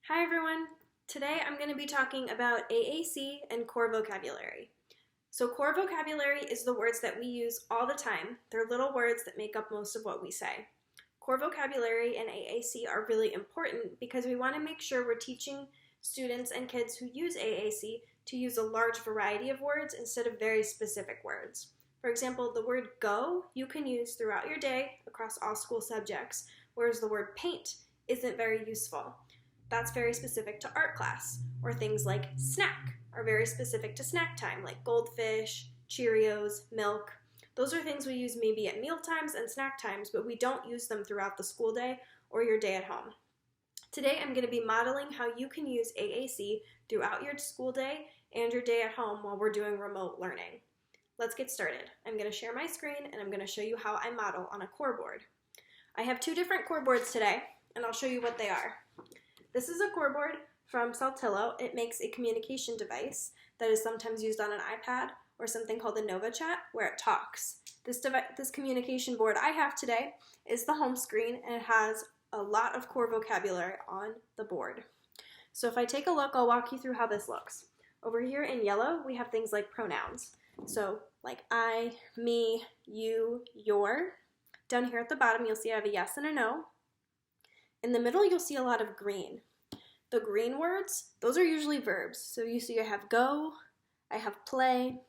Hi everyone! Today I'm going to be talking about AAC and core vocabulary. So core vocabulary is the words that we use all the time. They're little words that make up most of what we say. Core vocabulary and AAC are really important because we want to make sure we're teaching students and kids who use AAC to use a large variety of words instead of very specific words. For example, the word go you can use throughout your day across all school subjects, whereas the word paint isn't very useful. That's very specific to art class, or things like snack are very specific to snack time, like goldfish, Cheerios, milk. Those are things we use maybe at meal times and snack times, but we don't use them throughout the school day or your day at home. Today I'm going to be modeling how you can use AAC throughout your school day and your day at home while we're doing remote learning. Let's get started. I'm going to share my screen and I'm going to show you how I model on a core board. I have two different core boards today, and I'll show you what they are. This is a core board from Saltillo. It makes a communication device that is sometimes used on an iPad or something called a Nova Chat where it talks. This communication board I have today is the home screen, and it has a lot of core vocabulary on the board. So if I take a look, I'll walk you through how this looks. Over here in yellow, we have things like pronouns. So like I, me, you, your. Down here at the bottom, you'll see I have a yes and a no. In the middle, you'll see a lot of green. The green words, those are usually verbs. So you see I have go, I have play,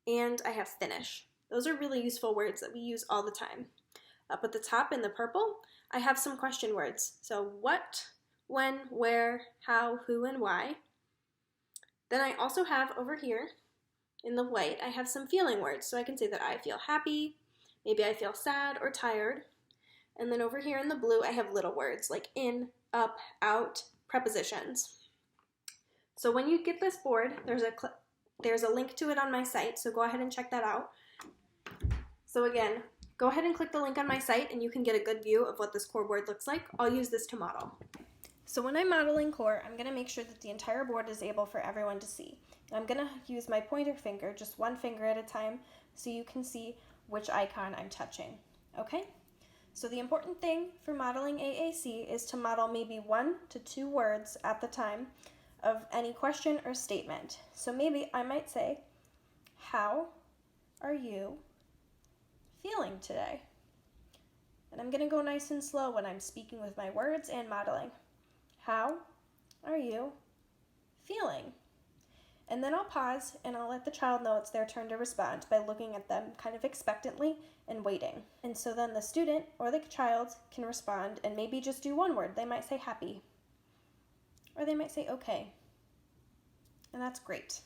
and I have finish. Those are really useful words that we use all the time. Up at the top in the purple, I have some question words. So what, when, where, how, who, and why. Then I also have over here in the white, I have some feeling words. So I can say that I feel happy, maybe I feel sad or tired. And then over here in the blue, I have little words like in, up, out, prepositions. So when you get this board, there's a link to it on my site, so go ahead and check that out. So again, go ahead and click the link on my site and you can get a good view of what this core board looks like. I'll use this to model. So when I'm modeling core, I'm going to make sure that the entire board is able for everyone to see. And I'm going to use my pointer finger, just one finger at a time, so you can see which icon I'm touching. Okay? So the important thing for modeling AAC is to model maybe 1 to 2 words at the time of any question or statement. So maybe I might say, how are you feeling today? And I'm going to go nice and slow when I'm speaking with my words and modeling. How are you feeling? And then I'll pause and I'll let the child know it's their turn to respond by looking at them kind of expectantly and waiting. And so then the student or the child can respond and maybe just do one word. They might say happy, or they might say okay. And that's great.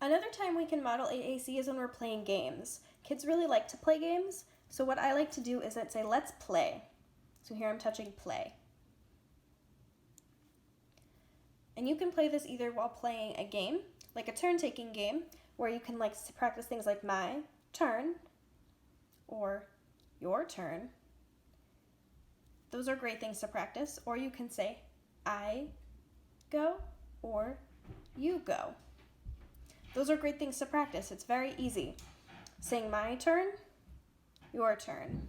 Another time we can model AAC is when we're playing games. Kids really like to play games, so what I like to do is I'd say, let's play. So here I'm touching play. And you can play this either while playing a game, like a turn-taking game, where you can practice things like my turn or your turn. Those are great things to practice. Or you can say I go or you go. Those are great things to practice. It's very easy. Saying my turn, your turn.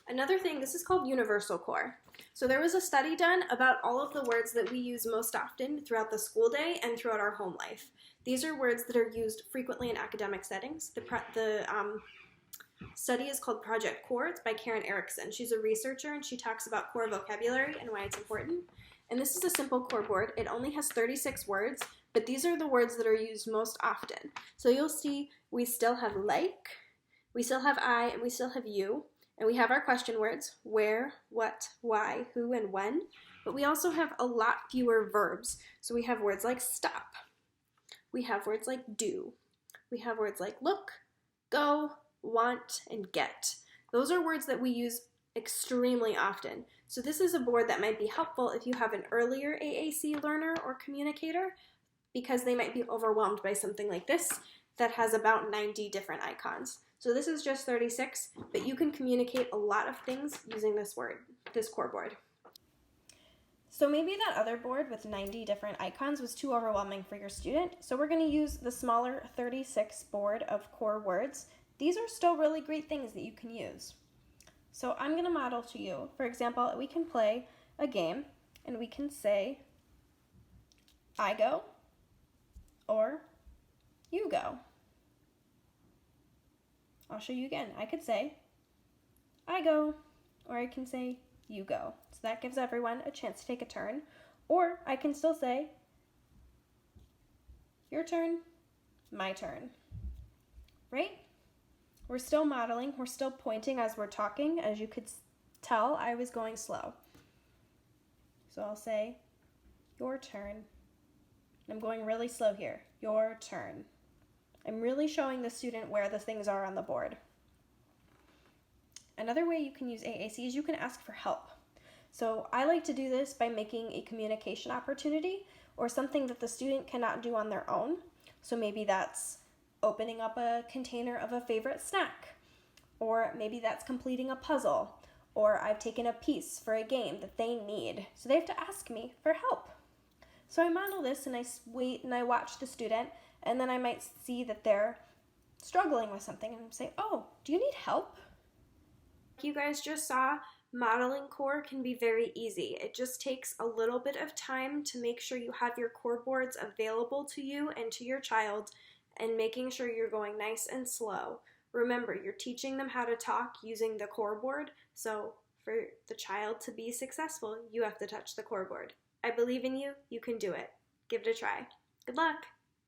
Another thing, this is called universal core. So there was a study done about all of the words that we use most often throughout the school day and throughout our home life. These are words that are used frequently in academic settings. The study is called Project Core. It's by Karen Erickson. She's a researcher and she talks about core vocabulary and why it's important. And this is a simple core board. It only has 36 words, but these are the words that are used most often. So you'll see we still have like, we still have I, and we still have you. And we have our question words, where, what, why, who, and when. But we also have a lot fewer verbs. So we have words like stop. We have words like do. We have words like look, go, want, and get. Those are words that we use extremely often. So this is a board that might be helpful if you have an earlier AAC learner or communicator, because they might be overwhelmed by something like this that has about 90 different icons. So this is just 36, but you can communicate a lot of things using this core board. So maybe that other board with 90 different icons was too overwhelming for your student, so we're going to use the smaller 36 board of core words. These are still really great things that you can use. So I'm going to model to you. For example, we can play a game, and we can say, I go, or you go. I'll show you again. I could say, I go, or I can say, you go. So that gives everyone a chance to take a turn. Or I can still say, your turn, my turn. Right? We're still modeling, we're still pointing as we're talking. As you could tell, I was going slow. So I'll say, your turn. I'm going really slow here. Your turn. I'm really showing the student where the things are on the board. Another way you can use AAC is you can ask for help. So I like to do this by making a communication opportunity or something that the student cannot do on their own. So maybe that's opening up a container of a favorite snack, or maybe that's completing a puzzle, or I've taken a piece for a game that they need. So they have to ask me for help. So I model this and I wait and I watch the student, and then I might see that they're struggling with something and say, oh, do you need help? You guys just saw, modeling core can be very easy. It just takes a little bit of time to make sure you have your core boards available to you and to your child, and making sure you're going nice and slow. Remember, you're teaching them how to talk using the core board, so for the child to be successful, you have to touch the core board. I believe in you, you can do it. Give it a try. Good luck!